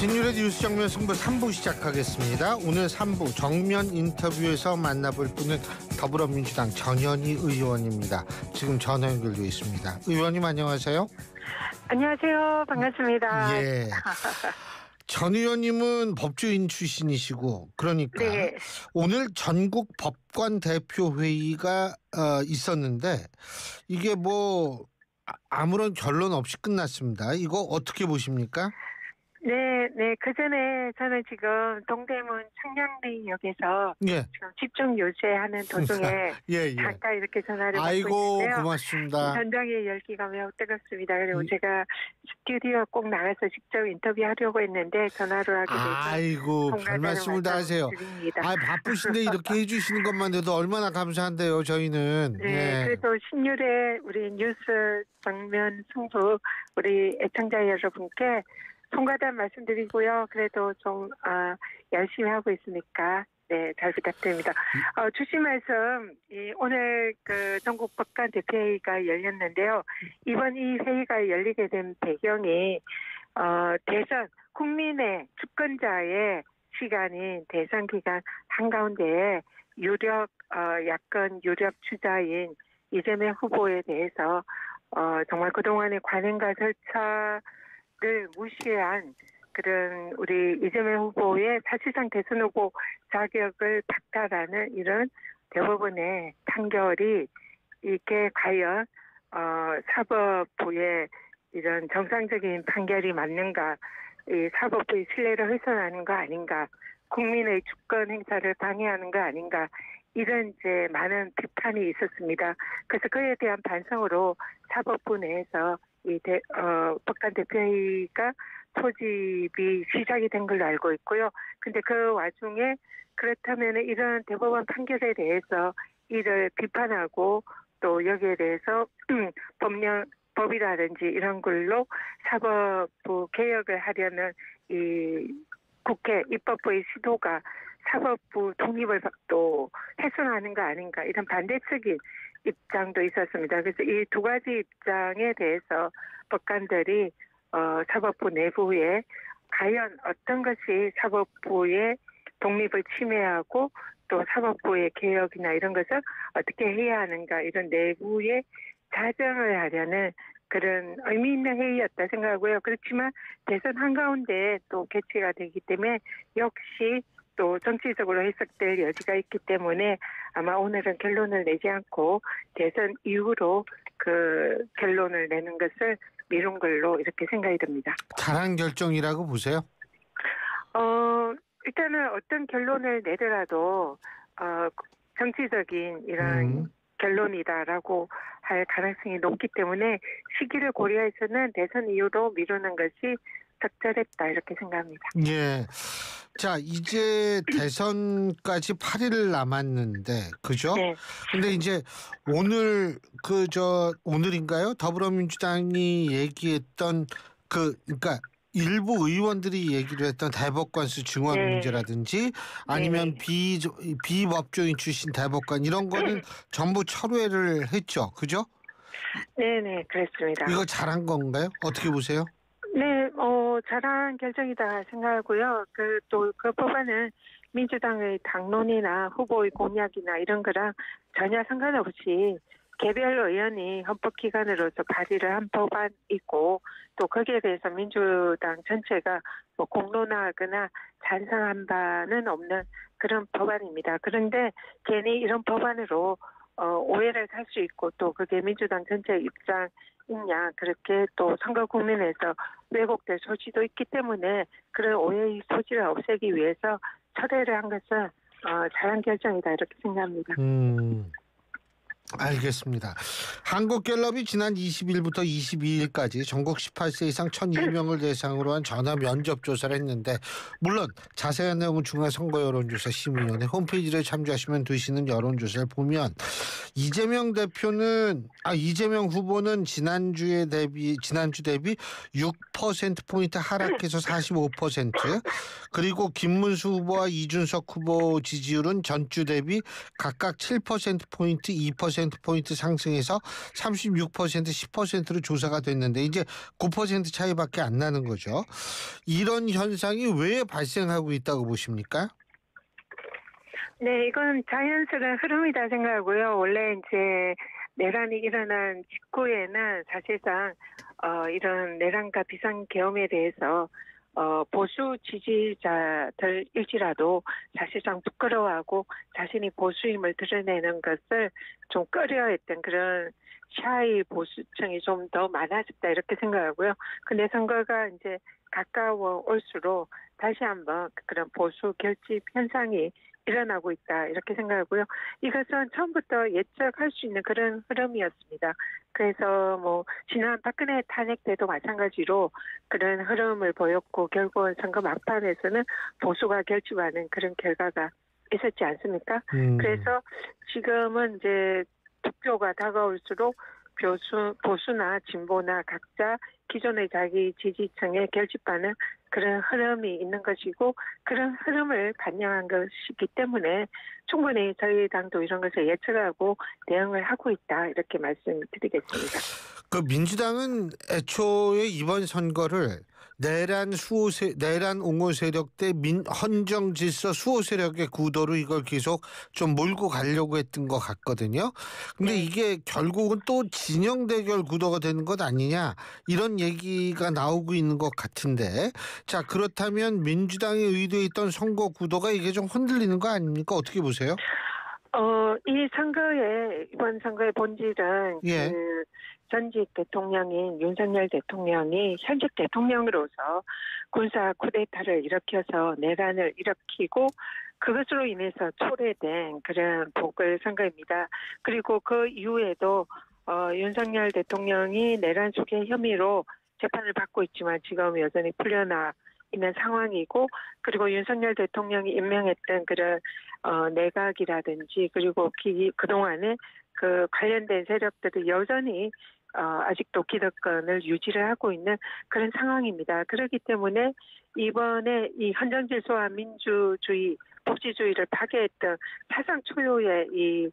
신율의 뉴스 정면 승부 3부 시작하겠습니다. 오늘 3부 정면 인터뷰에서 만나볼 분은 더불어민주당 전현희 의원입니다. 지금 전화 연결되어 있습니다. 의원님 안녕하세요. 안녕하세요. 반갑습니다. 예. 전 의원님은 법조인 출신이시고 그러니까 네. 오늘 전국 법관 대표 회의가 있었는데 이게 뭐 아무런 결론 없이 끝났습니다. 이거 어떻게 보십니까? 네. 그 전에 저는 지금 동대문 청량리역에서 예. 지금 집중 요새하는 도중에 예. 잠깐 이렇게 전화를 받고 아이고 있는데요. 고맙습니다. 현장의 열기가 매우 뜨겁습니다. 그리고 제가 스튜디오 꼭 나가서 직접 인터뷰하려고 했는데 전화를 하게 돼서 아이고 별 말씀을 다 하세요. 바쁘신데 이렇게 해주시는 것만 해도 얼마나 감사한데요. 저희는. 네. 예. 그래도 신율의 우리 뉴스 정면 승부 우리 애청자 여러분께 송가단 말씀드리고요. 그래도 좀 열심히 하고 있으니까 네, 잘 부탁드립니다. 주신 말씀 오늘 그 전국 법관 대표회의가 열렸는데요. 이번 이 회의가 열리게 된 배경이 대선 국민의 주권자의 시간인 대선 기간 한가운데에 유력 야권 유력 주자인 이재명 후보에 대해서 정말 그동안의 관행과 절차 를 무시한 그런 우리 이재명 후보의 사실상 대선 후보 자격을 박탈하는 이런 대법원의 판결이 이게 과연 사법부의 이런 정상적인 판결이 맞는가, 이 사법부의 신뢰를 훼손하는 거 아닌가, 국민의 주권 행사를 방해하는 거 아닌가, 이런 이제 많은 비판이 있었습니다. 그래서 그에 대한 반성으로 사법부 내에서 법관 대표회의가 소집이 시작이 된 걸로 알고 있고요. 근데 그 와중에 그렇다면 이런 대법원 판결에 대해서 이를 비판하고 또 여기에 대해서 법이라든지 이런 걸로 사법부 개혁을 하려는 이 국회 입법부의 시도가 사법부 독립을 또 훼손하는 거 아닌가 이런 반대적인 입장도 있었습니다. 그래서 이 두 가지 입장에 대해서 법관들이 사법부 내부에 과연 어떤 것이 사법부의 독립을 침해하고 또 사법부의 개혁이나 이런 것을 어떻게 해야 하는가 이런 내부의 자정을 하려는 그런 의미 있는 회의였다 생각하고요. 그렇지만 대선 한가운데 또 개최가 되기 때문에 역시 또 정치적으로 해석될 여지가 있기 때문에 아마 오늘은 결론을 내지 않고 대선 이후로 그 결론을 내는 것을 미룬 걸로 이렇게 생각이 듭니다. 잘한 결정이라고 보세요? 일단은 어떤 결론을 내더라도 정치적인 이런 결론이다라고 할 가능성이 높기 때문에 시기를 고려해서는 대선 이후로 미루는 것이 적절했다 이렇게 생각합니다. 예. 자, 이제 대선까지 8일 남았는데, 그죠? 네. 근데 이제 오늘인가요? 더불어민주당이 얘기했던 그러니까 일부 의원들이 얘기를 했던 대법관수 증원 문제라든지 아니면 비법조인 출신 대법관 이런 거는 전부 철회를 했죠. 그죠? 네네, 그렇습니다. 이거 잘한 건가요? 어떻게 보세요? 네, 잘한 결정이다 생각하고요. 그 법안은 민주당의 당론이나 후보의 공약이나 이런 거랑 전혀 상관없이 개별 의원이 헌법기관으로서 발의를 한 법안이고 또 거기에 대해서 민주당 전체가 뭐 공론화하거나 찬성한 바는 없는 그런 법안입니다. 그런데 괜히 이런 법안으로 오해를 살 수 있고 또 그게 민주당 전체 입장이냐 그렇게 또 선거 국면에서 왜곡될 소지도 있기 때문에 그런 오해의 소지를 없애기 위해서 철회를 한 것은 잘한 결정이다 이렇게 생각합니다. 알겠습니다. 한국갤럽이 지난 20일부터 22일까지 전국 18세 이상 1,002명을 대상으로 한 전화 면접 조사를 했는데 물론 자세한 내용은 중앙선거여론조사 심의위원회 홈페이지를 참조하시면 되시는 여론조사를 보면 이재명 후보는 지난주 대비 6%포인트 하락해서 45%, 그리고 김문수 후보와 이준석 후보 지지율은 전주 대비 각각 7%포인트, 2% 5%포인트 상승해서 36%, 10%로 조사가 됐는데 이제 9% 차이밖에 안 나는 거죠. 이런 현상이 왜 발생하고 있다고 보십니까? 네, 이건 자연스러운 흐름이다 생각하고요. 원래 이제 내란이 일어난 직후에는 사실상 이런 내란과 비상계엄에 대해서 보수 지지자들일지라도 사실상 부끄러워하고 자신이 보수임을 드러내는 것을 좀 꺼려했던 그런 샤이 보수층이 좀 더 많아졌다 이렇게 생각하고요. 근데 선거가 이제 가까워 올수록 다시 한번 그런 보수 결집 현상이 일어나고 있다 이렇게 생각하고요. 이것은 처음부터 예측할 수 있는 그런 흐름이었습니다. 그래서 뭐 지난 박근혜 탄핵 때도 마찬가지로 그런 흐름을 보였고 결국은 선거 막판에서는 보수가 결집하는 그런 결과가 있었지 않습니까? 그래서 지금은 이제 투표가 다가올수록 보수나 진보나 각자 기존의 자기 지지층에 결집하는 그런 흐름이 있는 것이고 그런 흐름을 반영한 것이기 때문에 충분히 저희 당도 이런 것을 예측하고 대응을 하고 있다 이렇게 말씀드리겠습니다. 그 민주당은 애초에 이번 선거를 내란 옹호 세력 대 헌정 질서 수호 세력의 구도로 이걸 계속 좀 몰고 가려고 했던 것 같거든요. 근데 네. 이게 결국은 또 진영 대결 구도가 되는 것 아니냐 이런 얘기가 나오고 있는 것 같은데 자 그렇다면 민주당이 의도했던 선거 구도가 이게 좀 흔들리는 거 아닙니까? 어떻게 보세요? 이번 선거의 본질은 예. 그 전직 대통령인 윤석열 대통령이 현직 대통령으로서 군사 쿠데타를 일으켜서 내란을 일으키고 그것으로 인해서 초래된 그런 보궐선거입니다. 그리고 그 이후에도 윤석열 대통령이 내란 수괴 혐의로 재판을 받고 있지만 지금 여전히 풀려나 있는 상황이고 그리고 윤석열 대통령이 임명했던 그런 내각이라든지 그리고 그동안에 그 관련된 세력들이 여전히 아직도 기득권을 유지를 하고 있는 그런 상황입니다. 그렇기 때문에 이번에 이 헌정질서와 민주주의, 법치주의를 파괴했던 사상 초유의 이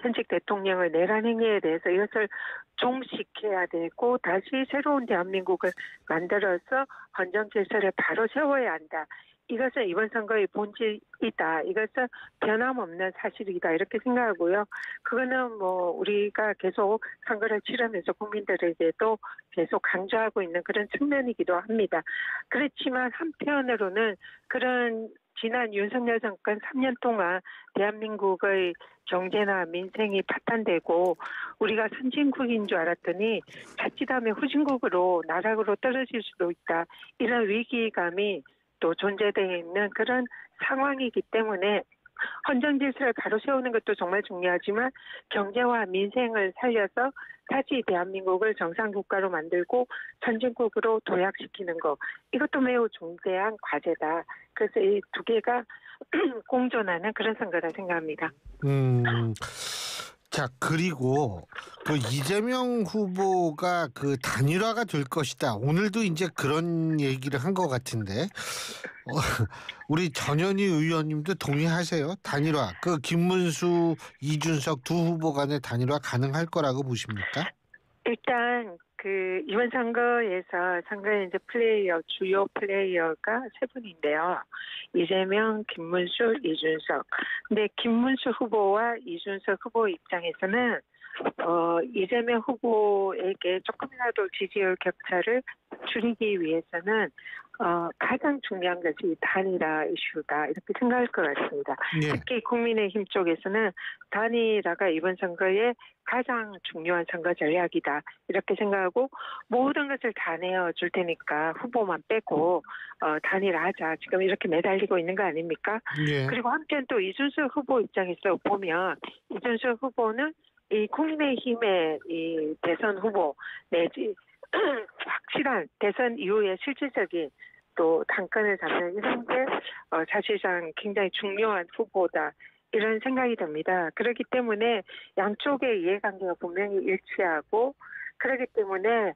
현직 대통령의 내란 행위에 대해서 이것을 종식해야 되고 다시 새로운 대한민국을 만들어서 헌정 질서를 바로 세워야 한다. 이것은 이번 선거의 본질이다. 이것은 변함없는 사실이다. 이렇게 생각하고요. 그거는 뭐 우리가 계속 선거를 치르면서 국민들에게도 계속 강조하고 있는 그런 측면이기도 합니다. 그렇지만 한편으로는 그런 지난 윤석열 정권 3년 동안 대한민국의 경제나 민생이 파탄되고 우리가 선진국인 줄 알았더니 자칫하면 후진국으로 나락으로 떨어질 수도 있다. 이런 위기감이 또 존재되어 있는 그런 상황이기 때문에 헌정 질서를 바로 세우는 것도 정말 중요하지만 경제와 민생을 살려서 다시 대한민국을 정상국가로 만들고 선진국으로 도약시키는 것 이것도 매우 중대한 과제다. 그래서 이 두 개가 공존하는 그런 선거라 생각합니다. 자, 그리고 그 이재명 후보가 그 단일화가 될 것이다. 오늘도 이제 그런 얘기를 한 것 같은데, 우리 전현희 의원님도 동의하세요? 단일화. 그 김문수, 이준석 두 후보 간의 단일화 가능할 거라고 보십니까? 일단 그 이번 선거에 이제 주요 플레이어가 세 분인데요. 이재명, 김문수, 이준석. 근데 김문수 후보와 이준석 후보 입장에서는 이재명 후보에게 조금이라도 지지율 격차를 줄이기 위해서는 가장 중요한 것이 단일화 이슈다 이렇게 생각할 것 같습니다. 예. 특히 국민의힘 쪽에서는 단일화가 이번 선거에 가장 중요한 선거 전략이다 이렇게 생각하고 모든 것을 다 내어줄 테니까 후보만 빼고 단일화하자 지금 이렇게 매달리고 있는 거 아닙니까? 예. 그리고 한편 또 이준석 후보 입장에서 보면 이준석 후보는 이 국민의힘의 이 대선 후보 내지 확실한 대선 이후에 실질적인 또 당권을 잡는 이런 게 사실상 굉장히 중요한 후보다 이런 생각이 듭니다. 그렇기 때문에 양쪽의 이해관계가 분명히 일치하고 그렇기 때문에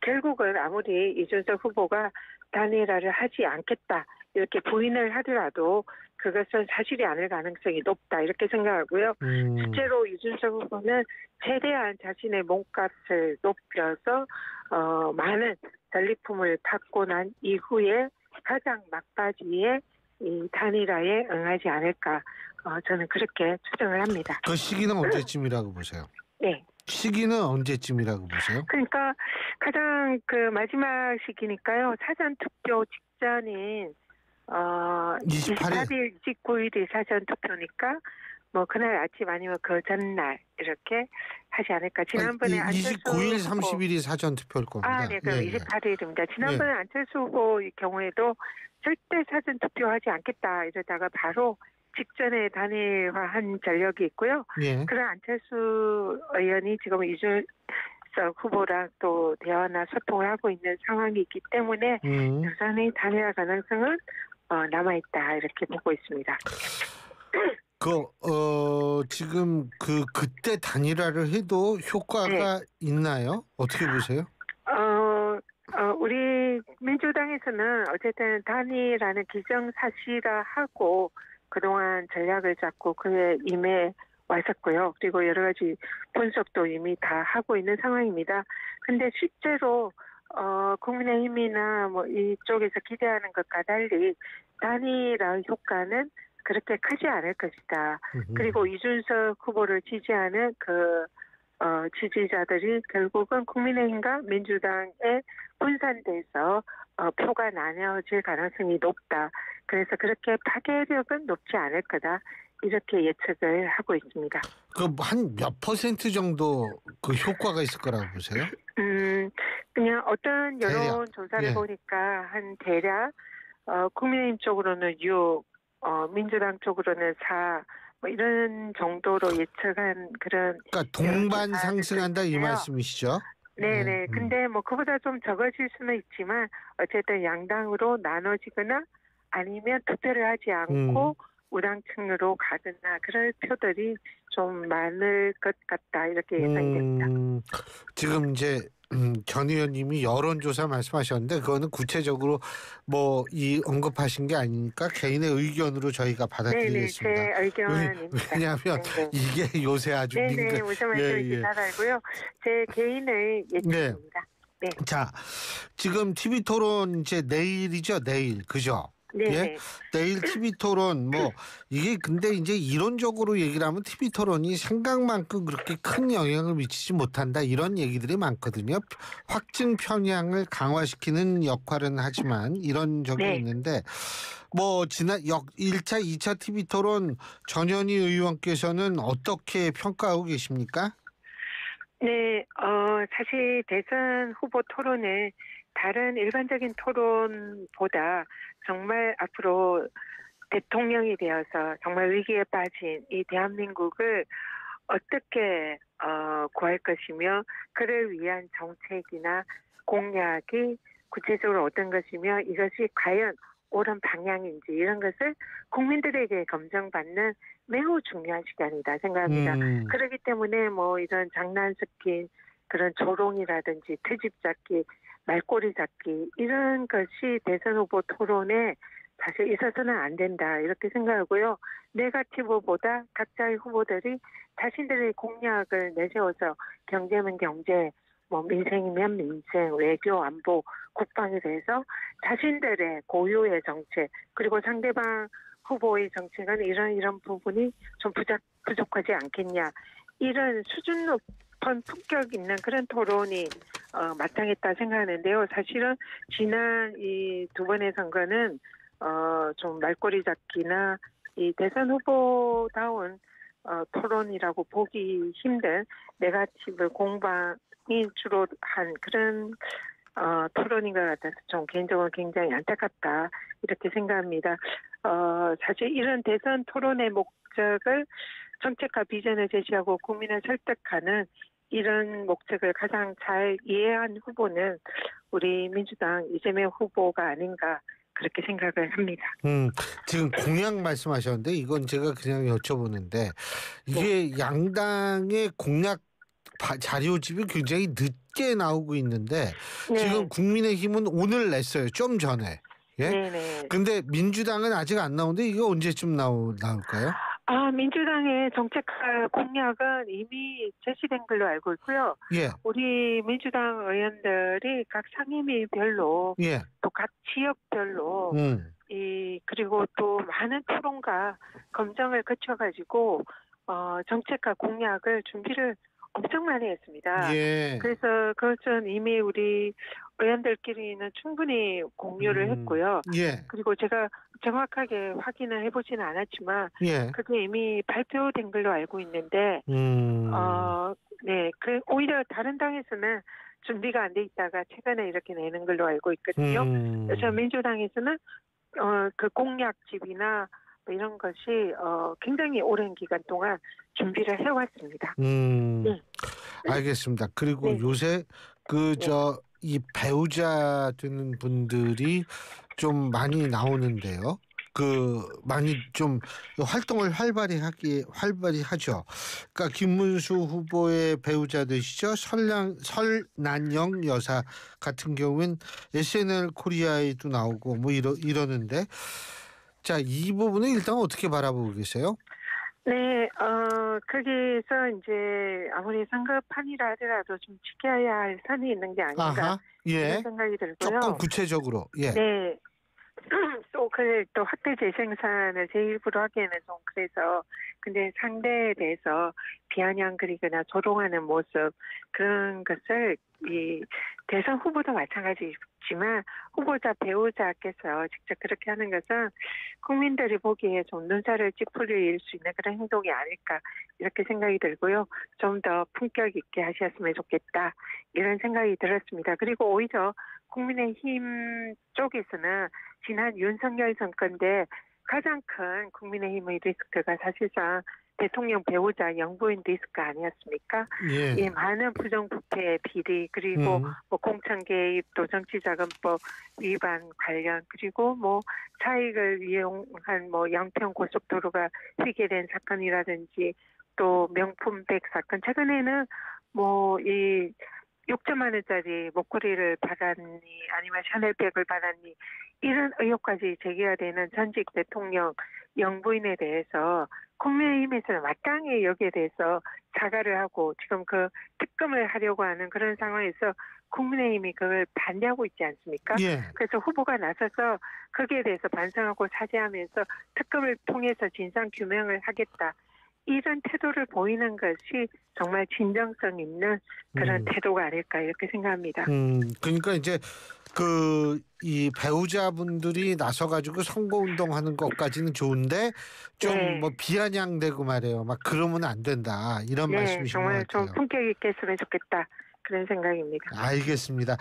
결국은 아무리 이준석 후보가 단일화를 하지 않겠다 이렇게 부인을 하더라도 그것은 사실이 아닐 가능성이 높다 이렇게 생각하고요. 실제로 이준석 후보는 최대한 자신의 몸값을 높여서 많은 전리품을 받고 난 이후에 가장 막바지에 이 단일화에 응하지 않을까 저는 그렇게 추정을 합니다. 그 시기는 언제쯤이라고 보세요? 네. 시기는 언제쯤이라고 보세요? 그러니까 가장 그 마지막 시기니까요. 사전 투표 직전인 28일, 29일이 사전 투표니까 뭐 그날 아침 아니면 그 전날 이렇게 하지 않을까. 지난번에 29일, 안철수 30일이 사전 투표일 겁니다. 네, 그럼 28일입니다. 지난번에 안철수 후보의 경우에도 절대 사전 투표하지 않겠다 이러다가 바로 직전에 단일화한 전력이 있고요. 그런 안철수 의원이 지금 이준석 후보랑 또 대화나 소통을 하고 있는 상황이 있기 때문에 여전히 단일화 가능성은 남아있다 이렇게 보고 있습니다. 지금 그때 단일화를 해도 효과가 있나요? 어떻게 보세요? 우리 민주당에서는 어쨌든 단일화는 기정사실화하고 그동안 전략을 잡고 그에 임해 왔었고요. 그리고 여러 가지 분석도 이미 다 하고 있는 상황입니다. 근데 실제로 국민의힘이나 뭐 이쪽에서 기대하는 것과 달리 단일화 효과는 그렇게 크지 않을 것이다. 그리고 이준석 후보를 지지하는 지지자들이 결국은 국민의힘과 민주당에 분산돼서 표가 나뉘어질 가능성이 높다. 그래서 그렇게 파괴력은 높지 않을 거다. 이렇게 예측을 하고 있습니다. 한 몇 % 정도 그 효과가 있을 거라고 보세요? 그냥 어떤 여론조사를 보니까 한 대략 국민의힘 쪽으로는 6, 민주당 쪽으로는 4, 뭐 이런 정도로 예측한 그런. 그러니까 동반 상승한다 이 말씀이시죠? 네네. 근데 뭐 그보다 좀 적어질 수는 있지만 어쨌든 양당으로 나눠지거나 아니면 투표를 하지 않고 우당층으로 가거나 그럴 표들이 좀 많을 것 같다 이렇게 예상이 됩니다. 지금 이제 전 의원님이 여론조사 말씀하셨는데 그거는 구체적으로 뭐 언급하신 게 아니니까 개인의 의견으로 저희가 받아들이겠습니다. 네네, 제 의견입니다. 왜냐하면 이게 요새 아주 네네, 무슨 말씀인지 잘 알고요. 제 개인의 예측입니다. 네. 자, 지금 TV 토론 이제 내일이죠, 내일 그죠? 네. 내일 TV 토론 이게 근데 이제 이론적으로 얘기를 하면 TV 토론이 생각만큼 그렇게 큰 영향을 미치지 못한다 이런 얘기들이 많거든요. 확증 편향을 강화시키는 역할은 하지만 이런 적이 있는데 지난 1차, 2차 TV 토론 전현희 의원께서는 어떻게 평가하고 계십니까? 네, 사실 대선 후보 토론은 다른 일반적인 토론보다 정말 앞으로 대통령이 되어서 정말 위기에 빠진 이 대한민국을 어떻게 구할 것이며 그를 위한 정책이나 공약이 구체적으로 어떤 것이며 이것이 과연 옳은 방향인지 이런 것을 국민들에게 검증받는 매우 중요한 시간이다 생각합니다. 그렇기 때문에 이런 장난 섞인 그런 조롱이라든지 트집 잡기, 말꼬리 잡기 이런 것이 대선 후보 토론에 사실 있어서는 안 된다 이렇게 생각하고요. 네거티브보다 각자의 후보들이 자신들의 공약을 내세워서 경제면 경제, 민생이면 민생, 외교, 안보, 국방에 대해서 자신들의 고유의 정책 그리고 상대방 후보의 정책은 이런 부분이 좀 부족하지 않겠냐 이런 수준 높은 품격 있는 그런 토론이 마땅했다 생각하는데요. 사실은 지난 이 두 번의 선거는 좀 말꼬리 잡기나 이 대선 후보다운 토론이라고 보기 힘든 네거티브 공방이 주로 한 그런 토론인 것 같아서 좀 개인적으로 굉장히 안타깝다 이렇게 생각합니다. 사실 이런 대선 토론의 목적을 정책과 비전을 제시하고 국민을 설득하는 이런 목적을 가장 잘 이해한 후보는 우리 민주당 이재명 후보가 아닌가 그렇게 생각을 합니다. 지금 공약 말씀하셨는데 이건 제가 그냥 여쭤보는데 이게 양당의 공약 자료집이 굉장히 늦게 나오고 있는데 지금 국민의힘은 오늘 냈어요. 좀 전에. 예. 네네. 근데 민주당은 아직 안 나오는데 이게 언제쯤 나올까요? 민주당의 정책과 공약은 이미 제시된 걸로 알고 있고요. 예. 우리 민주당 의원들이 각 상임위별로 예. 또 각 지역별로 그리고 또 많은 토론과 검증을 거쳐가지고 정책과 공약을 준비를 엄청 많이 했습니다. 예. 그래서 그것은 이미 우리 의원들끼리는 충분히 공유를 했고요. 예. 그리고 제가 정확하게 확인을 해보지는 않았지만 예. 그게 이미 발표된 걸로 알고 있는데 네, 오히려 다른 당에서는 준비가 안 돼 있다가 최근에 이렇게 내는 걸로 알고 있거든요. 그래서 민주당에서는 그 공약집이나 뭐 이런 것이 굉장히 오랜 기간 동안 준비를 해왔습니다. 네. 알겠습니다. 그리고 네. 요새 이 배우자 되는 분들이 좀 많이 나오는데요. 많이 좀 활동을 활발히 하죠. 그러니까 김문수 후보의 배우자 되시죠. 설난영 여사 같은 경우엔 SNL 코리아에도 나오고 뭐 이러는데, 자, 이 부분은 일단 어떻게 바라보고 계세요? 네, 거기서 이제 아무리 선거판이라 하더라도 좀 지켜야 할 선이 있는 게 아닌가 아하, 예. 이런 생각이 들고요. 조금 구체적으로, 예. 네. 또 확대 재생산을 제 일부러 하기에는 좀 그래서 근데 상대에 대해서 비아냥거리거나 조롱하는 모습 그런 것을 이 대선 후보도 마찬가지지만 후보자 배우자께서 직접 그렇게 하는 것은 국민들이 보기에 좀 눈살을 찌푸릴 수 있는 그런 행동이 아닐까 이렇게 생각이 들고요. 좀 더 품격 있게 하셨으면 좋겠다 이런 생각이 들었습니다. 그리고 오히려 국민의힘 쪽에서는 지난 윤석열 정권 때 가장 큰 국민의힘의 리스크가 사실상 대통령 배우자 영부인 리스크 아니었습니까? 예. 이 많은 부정부패 비리 그리고 뭐 공천 개입 또 정치자금법 위반 관련 그리고 뭐 사익을 이용한 뭐 양평 고속도로가 휘게된 사건이라든지 또 명품백 사건 최근에는 뭐 이 6천만 원짜리 목걸이를 받았니 아니면 샤넬백을 받았니 이런 의혹까지 제기가 되는 전직 대통령 영부인에 대해서 국민의힘에서는 마땅히 여기에 대해서 사과를 하고 지금 그 특검을 하려고 하는 그런 상황에서 국민의힘이 그걸 반대하고 있지 않습니까? 예. 그래서 후보가 나서서 거기에 대해서 반성하고 사죄하면서 특검을 통해서 진상규명을 하겠다. 이런 태도를 보이는 것이 정말 진정성 있는 그런 태도가 아닐까 이렇게 생각합니다. 그러니까 이제 이 배우자분들이 나서가지고 선거운동하는 것까지는 좋은데 좀 뭐 비아냥대고 말이에요. 막 그러면 안 된다 이런 말씀이신 것 정말 같아요. 좀 품격 있게 했으면 좋겠다 그런 생각입니다. 알겠습니다.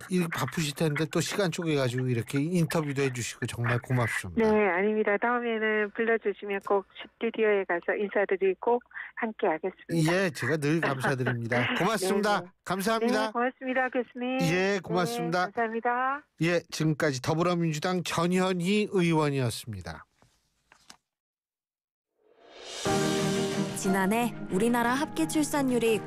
이거 바쁘실 텐데 또 시간 쪼개가지고 이렇게 인터뷰도 해주시고 정말 고맙습니다. 네, 아닙니다. 다음에는 불러주시면 꼭 스튜디오에 가서 인사드리고 함께 하겠습니다. 예, 제가 늘 감사드립니다. 고맙습니다. 네. 감사합니다. 네, 고맙습니다, 교수님. 예, 고맙습니다. 네, 감사합니다. 예, 지금까지 더불어민주당 전현희 의원이었습니다. 지난해 우리나라 합계 출산율이